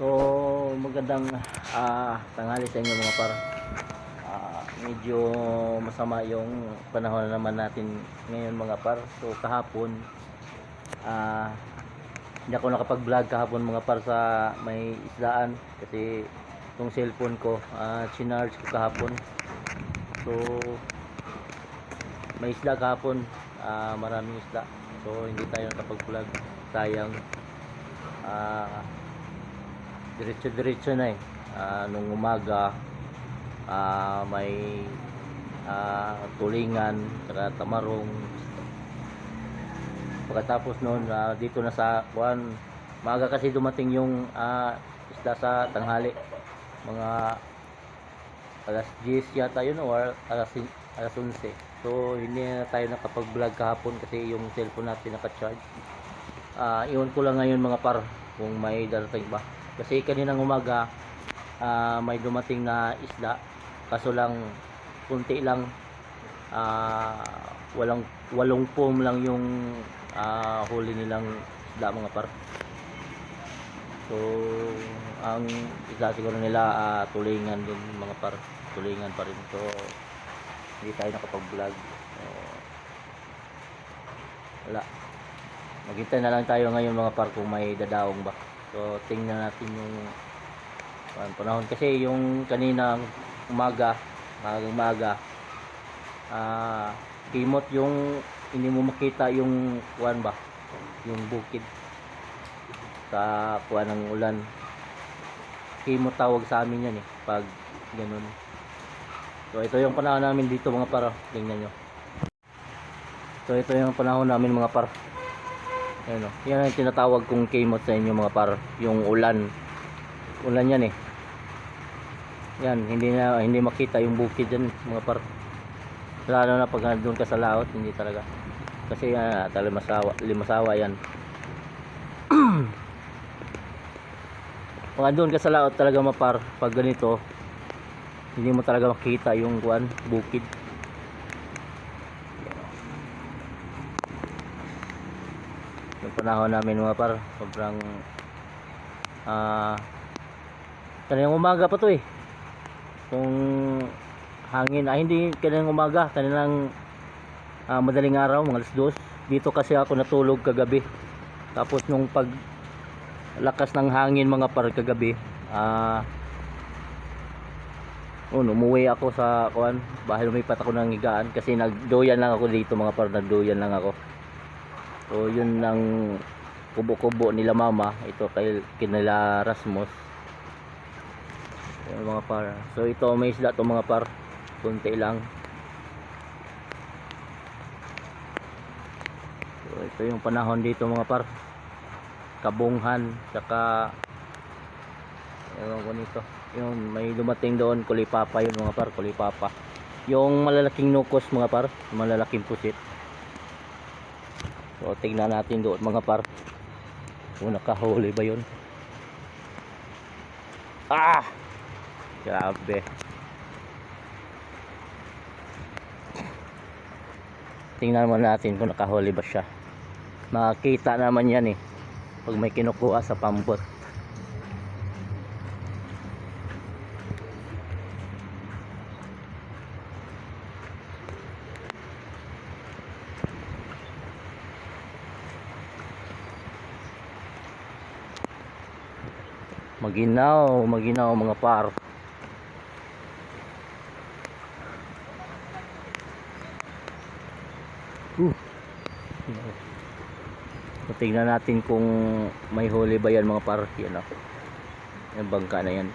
So magandang tanghali sa inyo mga par. Medyo masama yung panahon naman natin ngayon mga par. So kahapon hindi ako nakapag-vlog kahapon mga par sa may isdaan kasi itong cellphone ko chinarge ko kahapon. So may isda kahapon, maraming isda. So hindi tayo nakapag-vlog, sayang. Diretso na nung umaga may tulingan saka tamarong. Pagkatapos noon dito na sa kuan, maaga kasi dumating yung isda sa tanghali, mga alas 10 yata yun or alas 11. So hindi na tayo nakapag-vlog kahapon kasi yung cellphone natin naka-charge. Iwan ko lang ngayon mga par kung may darating ba. Kasi kaninang umaga may dumating na isda, kaso lang kunti lang, walong pom lang yung huli nilang isda mga par. So ang isa siguro nila tulingan din mga par, tulingan pa rin. So hindi tayo nakapag-vlog. Wala, maghintay na lang tayo ngayon mga par kung may dadaong ba. So tingnan natin yung panahon kasi yung kaninang umaga, kimot yung hindi mo makita yung kuan ba, yung bukid sa kuan ng ulan. Kimot tawag sa amin yan pag ganun. So ito yung panahon namin dito mga par, tingnan nyo. So ito yung panahon namin mga par. Ayan, yan ang tinatawag kong kimot sa inyo mga par, yung ulan yan yan, hindi makita yung bukid dyan mga par, lalo na pag doon ka sa laot, hindi talaga kasi limasawa yan. Pag doon ka sa laot talaga mga par, pag ganito hindi mo talaga makita yung bukid. Yung panahon namin mga par, sobrang kaninang umaga pa to kung hangin hindi kaninang umaga, kaninang madaling araw, mga alas 2 dito kasi ako natulog kagabi. Tapos nung pag lakas ng hangin mga par kagabi, umuwi ako sa bahay, lumipat ako ng higaan kasi nagdoyan lang ako dito mga par, nagdoyan lang ako. So yun ang kubo-kubo nila mama, ito kinila Rasmus. Yung mga par, so ito may isda to mga par, kunti lang. So ito yung panahon dito mga par, kabunghan, saka ewan ko nito, yung may dumating doon kulipapa, yun mga par, kulipapa, yung malalaking nukos mga par, malalaking pusit. So tingnan natin doon mga par kung nakahuli ba yun. Grabe, tingnan mo natin kung nakahuli ba siya. Makikita naman yan pag may kinukuha sa pambot. Maginaw mga par. So, tingnan natin kung may huli ba yan mga par. Yan yung bangka na yan.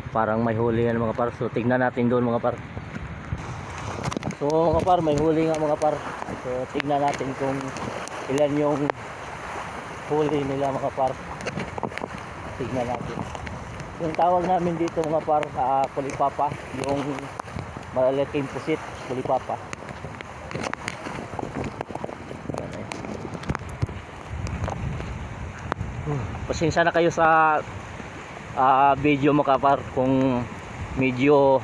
Parang may huli yan mga par. So tingnan natin doon mga par. So mga par, may huli nga mga par. So tingnan natin kung ilan yung huli nila mga par. Tingnan natin. Yung tawag namin dito mga par, kulipapa, yung malalaking pusit, kulipapa. Pasensya na kayo sa video mga par kung medyo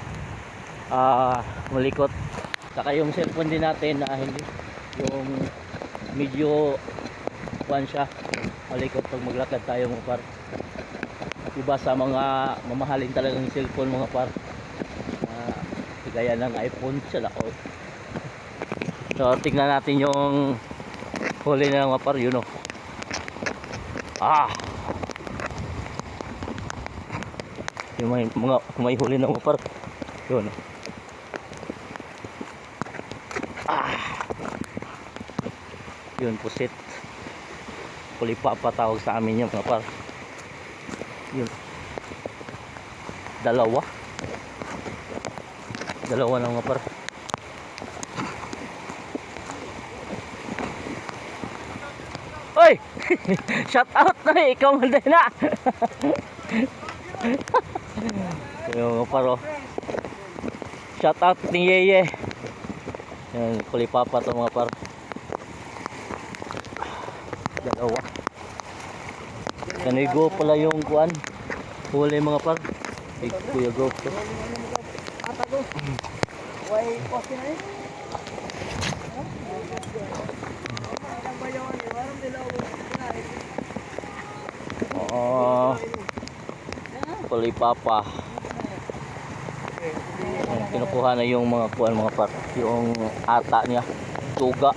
malikot Saka yung cellphone din natin na hindi yung medyo kuan siya, malikot pag maglakad tayo mga par. Iba sa mga mamahalin talagang cellphone mga par, gaya ng iPhone siya lako. So tignan natin yung huli na mga par, yun o. Yung may huli na mga par, yun o. Yun, pusit. Kulipapa tawag sa amin yung mga par. Yun. Dalawa na mga par. Oy! Shout out na ikaw man din na. Yung mga par, oh. Shout out ni Yeye. Yan, kulipapa to mga par. Dalawa. Kanigo pala yung kuan. Huli mga par. Big Kuya Go to. Kulipapa. Kinukuha na yung mga kuan mga par. Yung ata niya. Tuga.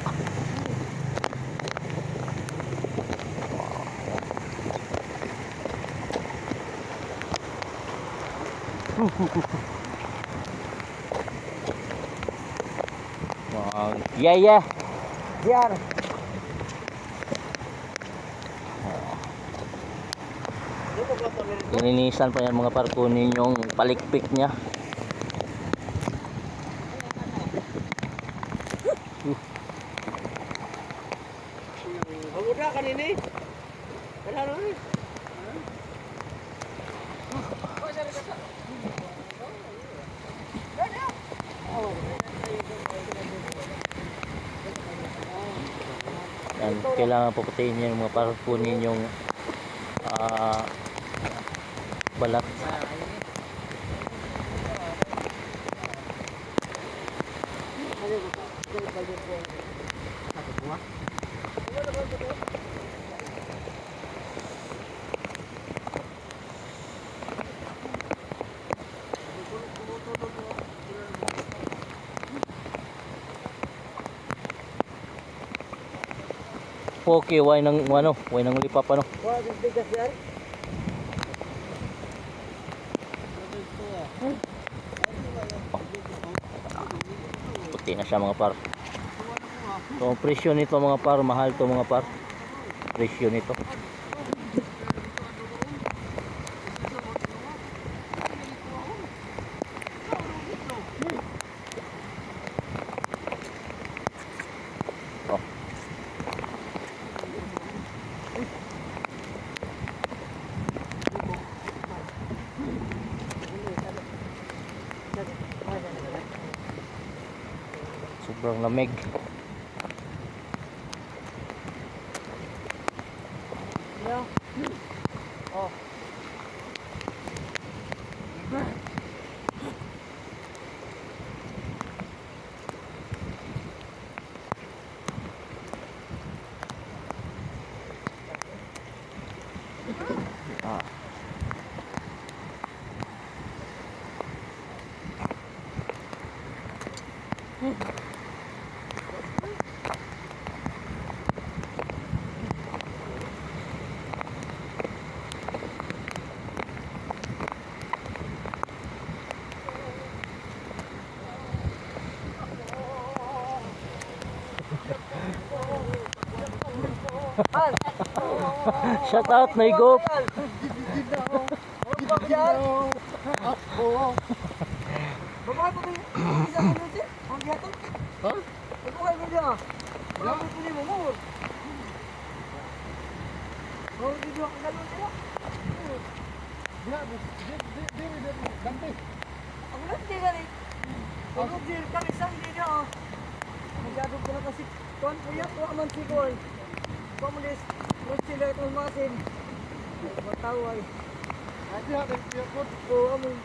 Yeah. Diyan. Lininisan pa yan mga par, kunin yung palikpik niya. Mamuda kanini. Kalaro ni. Yan, kailangan puputihin niya mga par, kunin yung balat. Okay, way nang lipap ano. Wala sa bigas yan. Puti na siya mga par. So presyo nito mga par, mahal to mga par. Presyo nito. Sobrang lamig. Yeah. Oh. Shout out Naigop. Babae pa kayo. Isa ko nun siya. Ang gatong. Ha? Babae ko siya. Wala ko pili mo mo. Oh, di ko kalon siya. Dante. Ang landi gani. Ako di kami sang di niya. Masyado ko na kasi tuan po yan. Tuwa man si Koy. Pamulis. Kung sila itong masin. Matawag. Adi ha, nagpiyakot. Oo, among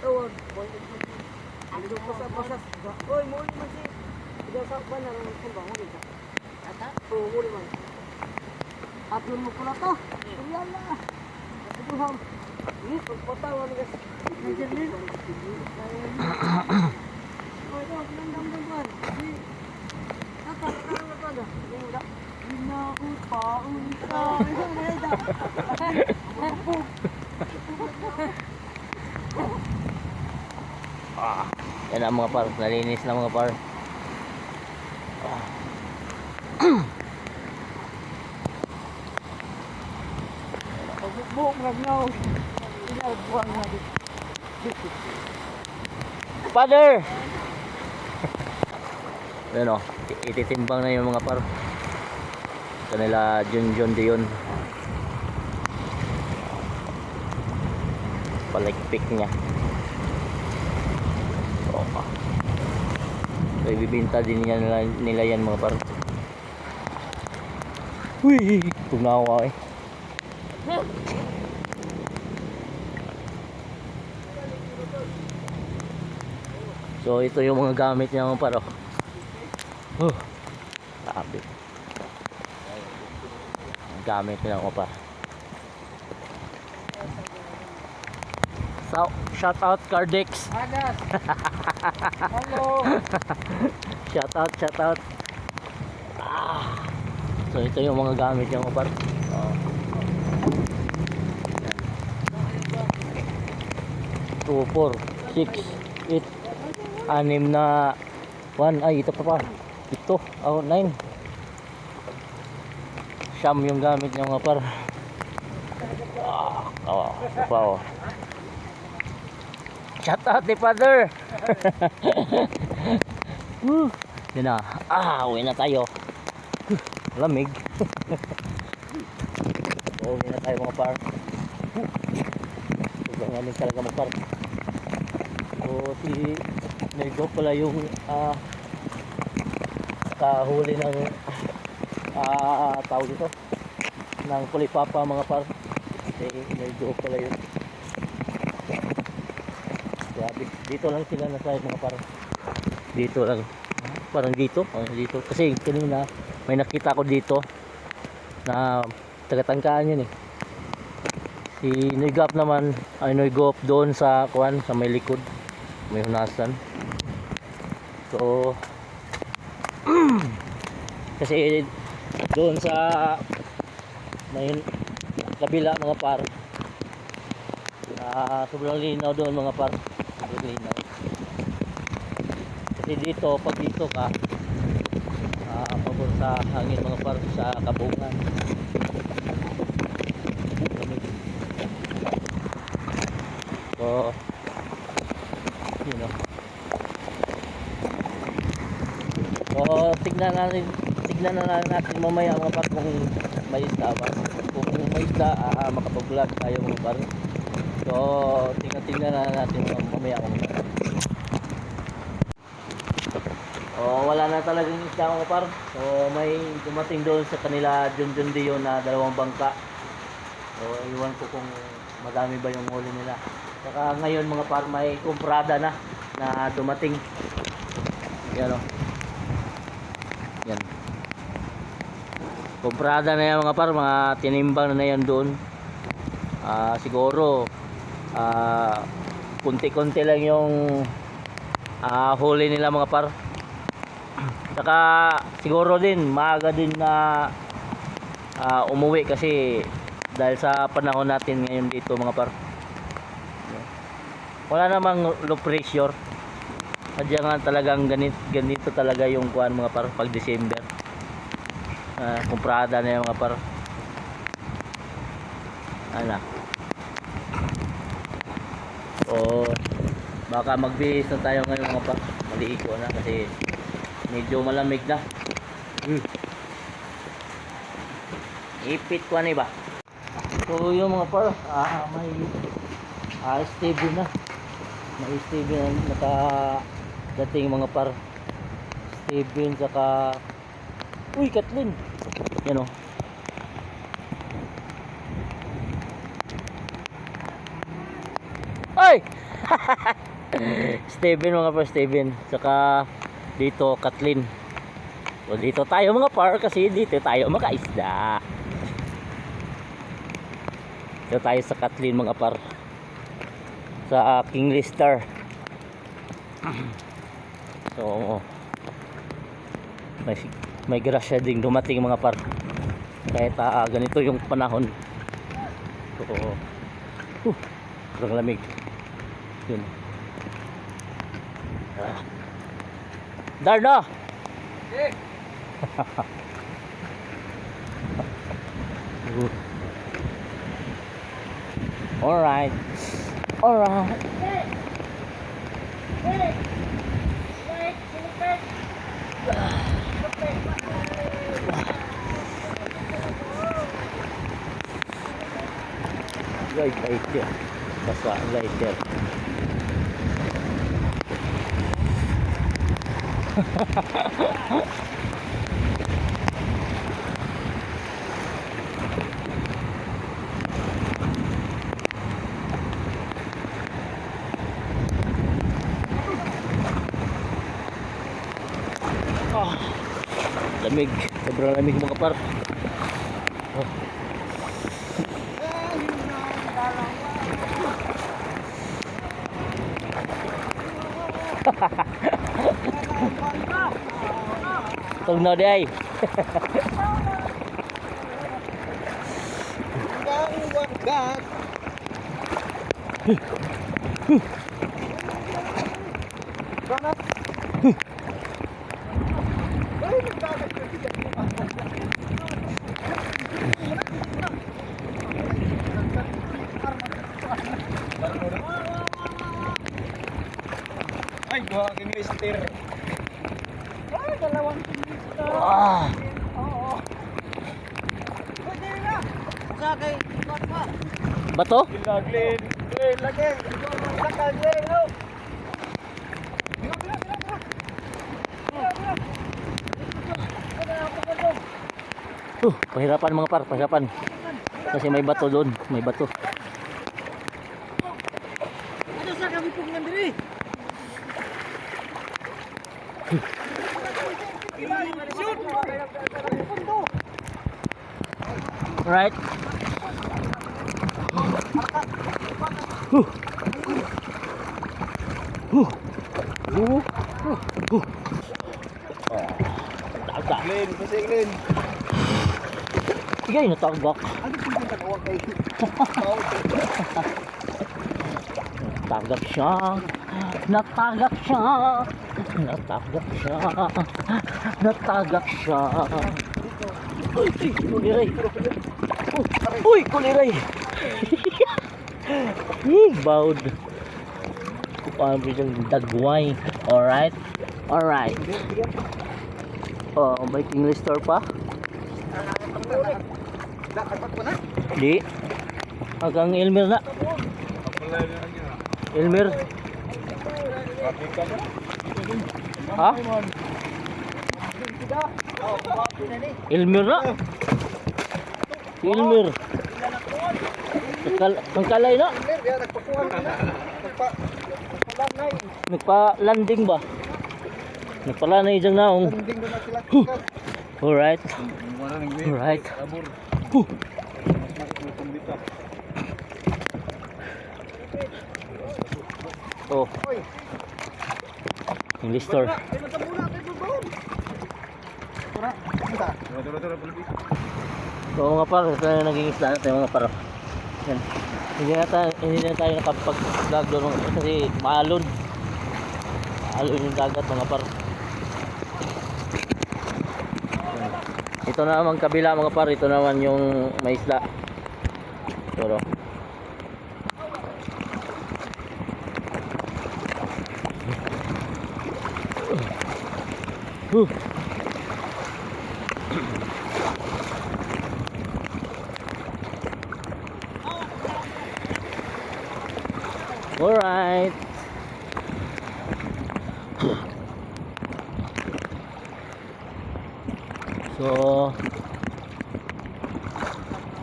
tawag. Dito pasas. Oy, mo man si. Ida sa ban na ron ko ba mo dito. Ata? Oo, mo man. Atlon mo pala to. Yan na. Duham. Ni pagpatawan guys. Nandiyan din. Oy, ito, nandang ban. Di. Nata, na to da. Wala. Inautaunta. Isa na ida. Yan ang mga par, nalinis na mga par. Buong ragnaw. Buang na dito. Father! Yan o, ititimbang na yung mga par. Kanila John Dion. Palikpik niya. So ibibinta din nila yan mga par. Uy, tumawa eh. So ito yung mga gamit niya mga par. Sabi. Gamit nila mga par. So, shout out Cardex. Agas. Hello. Shout out. So ito yung mga gamit niya mga par. 2, 4, 6, 8, 6 na 1. Ay ito pa. Ito, 9. Siyam yung gamit niya mga par. Ito pa oh. Shout out ni Father. Yan na. Uwi na tayo. Lamig. Uwi na tayo mga par. Sobrang lamig talaga mga par. So si Nego pala yung kahuli ng tawag ito ng kulipapa mga par. Si Nego pala yun. Grabe. Dito lang sila nasa mga par. Dito lang. Parang dito. Dito. Kasi kanina may nakita ko dito na tagatangkaan yun eh. Si Noygap naman ay Noygop doon sa kuwan sa may likod. May hunasan. So kasi doon sa may kabila mga par. Sobrang linaw doon mga par. Linaw. Kasi dito pag dito ka pabor sa hangin mga par sa kabungan. So you know. So tignan na lang natin mamaya mga par kung may isda ba. Kung may isda makapag-vlog tayo mga par. So tingnan na natin mamaya mga par. Wala na talagang isda mga par. So may dumating doon sa kanila John Dion na 2 bangka. So iwan ko kung madami ba yung huli nila. Saka ngayon mga par may kumprada na dumating. Yan o. Yan. Kumprada na yan mga par. Mga tinimbang na yan doon. Siguro kunti-kunti lang yung huli nila mga par. Saka siguro din maaga din na umuwi kasi dahil sa panahon natin ngayon dito mga par. Wala namang low pressure. Sadya nga talagang ganito talaga yung kuan mga par pag December. Kumprada na yung mga par. Ano? Baka magbihis na tayo ngayon mga par. Maligo na kasi medyo malamig na. Ipit ko ano ba? So yung mga par, may stable na. May stable na nakadating mga par. Stable saka uy, Kathleen. Yan o. Ay! Steven mga par, Steven. Saka dito Kathleen. So dito tayo mga par kasi dito tayo makaisda. Dito tayo sa Kathleen mga par. Sa King Lister. So may grasya ding dumating mga par. Kahit ganito yung panahon. So sobrang lamig. Yun. Darna! Eh, Alright. Alright. Lighter. Basta lighter. Lamig. Sobrang lamig mga par. Tug na day. ay, gua King Lister. Ay, dalawang King Lister. Oo. Pwede na. Sakay, pa. Bato? Laglen. Lagay. Sakay, no. Pahirapan mga par, pahirapan. Kasi may bato doon, may bato. Ano sa kami pong nandiri? Shoot! Right. Tagak. Glen, kasi Glen. Igay na tagak. Ano kung yung tagawag kay? Natagak siya. Natagak siya. Natagak siya. Natagak siya. Uy, kuliray. Uy, kuliray. Bawd. Paano yung dagway. Alright. Alright. Oh, may King Lister pa? Di. Hanggang Elmer na. Elmer. Ha? Elmer na. Si Elmer. Ang kalay na. Nagpa-landing ba? Nagpa-landing dyan naong. Alright. Alright. Oh. Yung Lister. So mga par, ito na naging isla natin mga par. Yan. Hindi na tayo nakapag-vlog doon kasi maalon. Maalon yung dagat mga par. Yan. Ito naman kabila mga par, ito naman yung may isla. Pero alright. So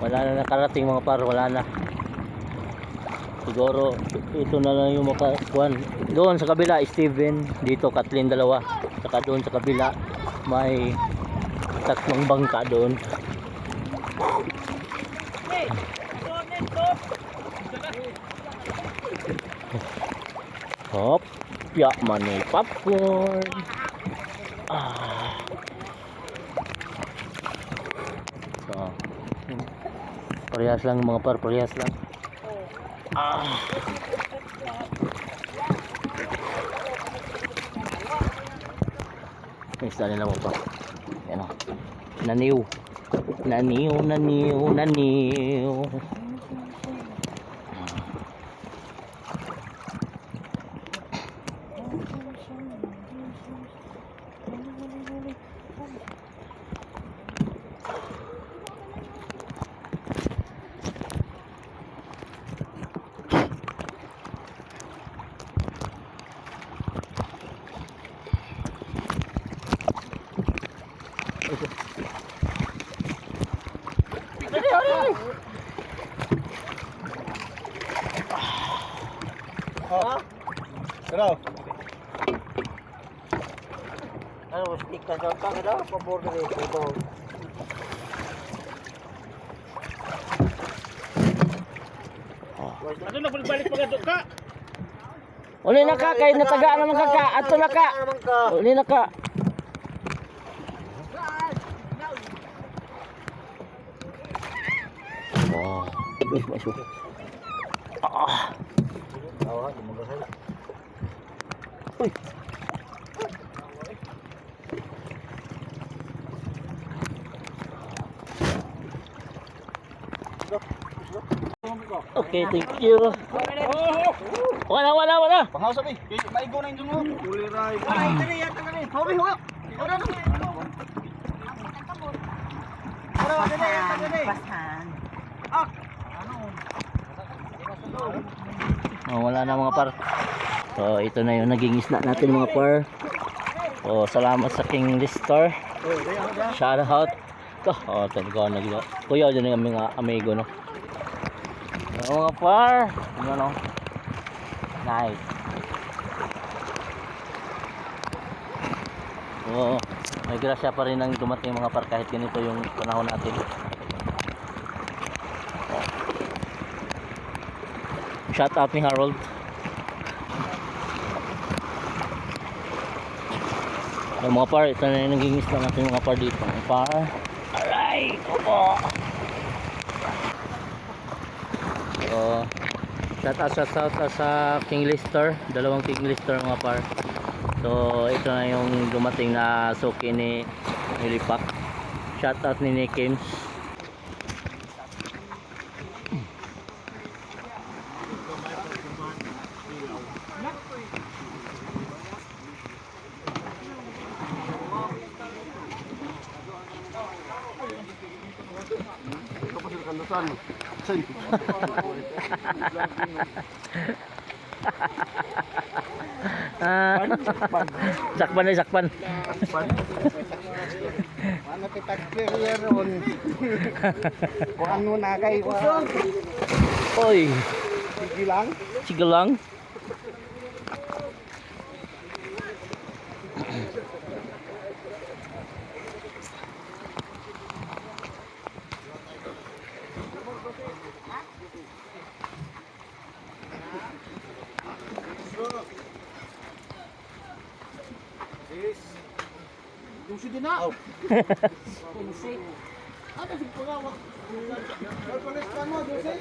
wala na nakarating mga par, wala na. Siguro ito na lang yung makakuan. Doon sa kabila Steven, dito Kathleen dalawa. Saka doon sa kabila may tatlong bangka doon. Hop, ya mani popcorn. Ah. So, parehas lang mga par, parehas lang. Ah. Isda nila mo pa. Yan o. Naniw. Naniw, naniw, naniw. Pero. Ano, stick ka sa pagkada, pabor na rin ito. Ano na balik pagkadok ka? Uli na ka, kay nataga naman ka. Ato na ka. Uli na ka. Oh, masuk. Ah. Uy. Okay, thank you. Wala. Pangaw sabi, maigo na yung mo. Uliray. Ay, dali yan kami. Hobi, hobi. Ora na. Ora dali yan kami. Basan. Ah. Oh, wala na mga par. So, ito na yung naging isda natin mga par. So, salamat sa King Lister. Shout out. Oh, talaga naglo. Kuya, dyan yung aming amigo, no. So, mga par. Ano, no? Nice. So, may grasya pa rin ang dumating mga par kahit ganito yung panahon natin. Shout out ni Harold. Yung mga par, ito na yung naging isla natin mga par dito. Mga par. Aray! Opo! So, shout out sa King Lister. Dalawang King Lister mga par. So, ito na yung dumating na suki ni Lipak. Shout out ni Nikims. Sakpan. Ano kita clear ron. Kung ano na kay Oy, sige lang. sige lang. Dusi din na. Dusi. Ano si pagawak? Polis ka mo, Dusi.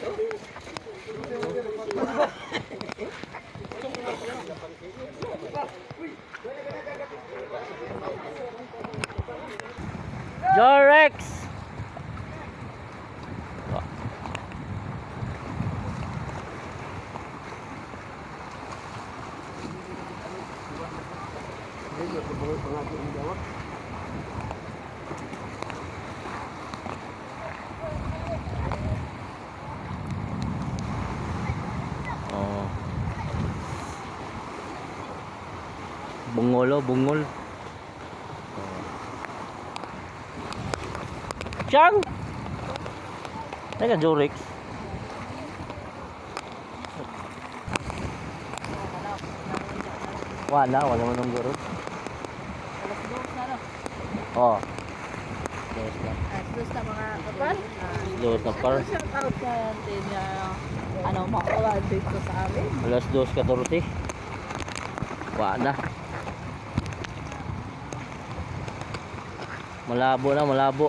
Jorex. Oh. Bungol. Chang. Teka, Jorex. Wala mo nung guro. Alas 2 na no. Oh. Dos na. Alas 2 na mga kapal. Dos na par. Shout out sa atin na ano makuha dito sa amin. Alas 2:14. Wala. Malabo na, malabo.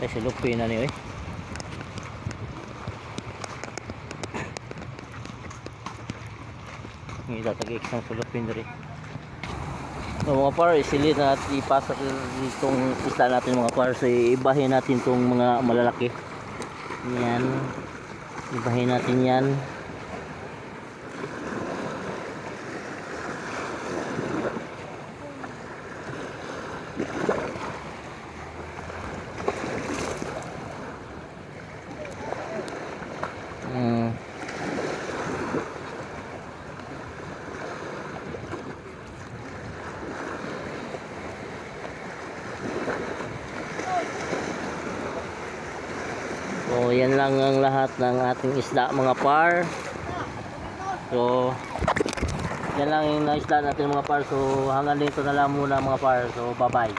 Ay, silupin na niyo eh. Hindi tatagik ng silupin na rin. So mga par, isilit na natin ipasok itong isla natin mga par. So ibahin natin itong mga malalaki. Yan. Ibahin natin yan. So yan lang ang lahat ng ating isda mga par. So yan lang yung isda natin mga par. So hanggang dito na lang muna mga par. So bye bye.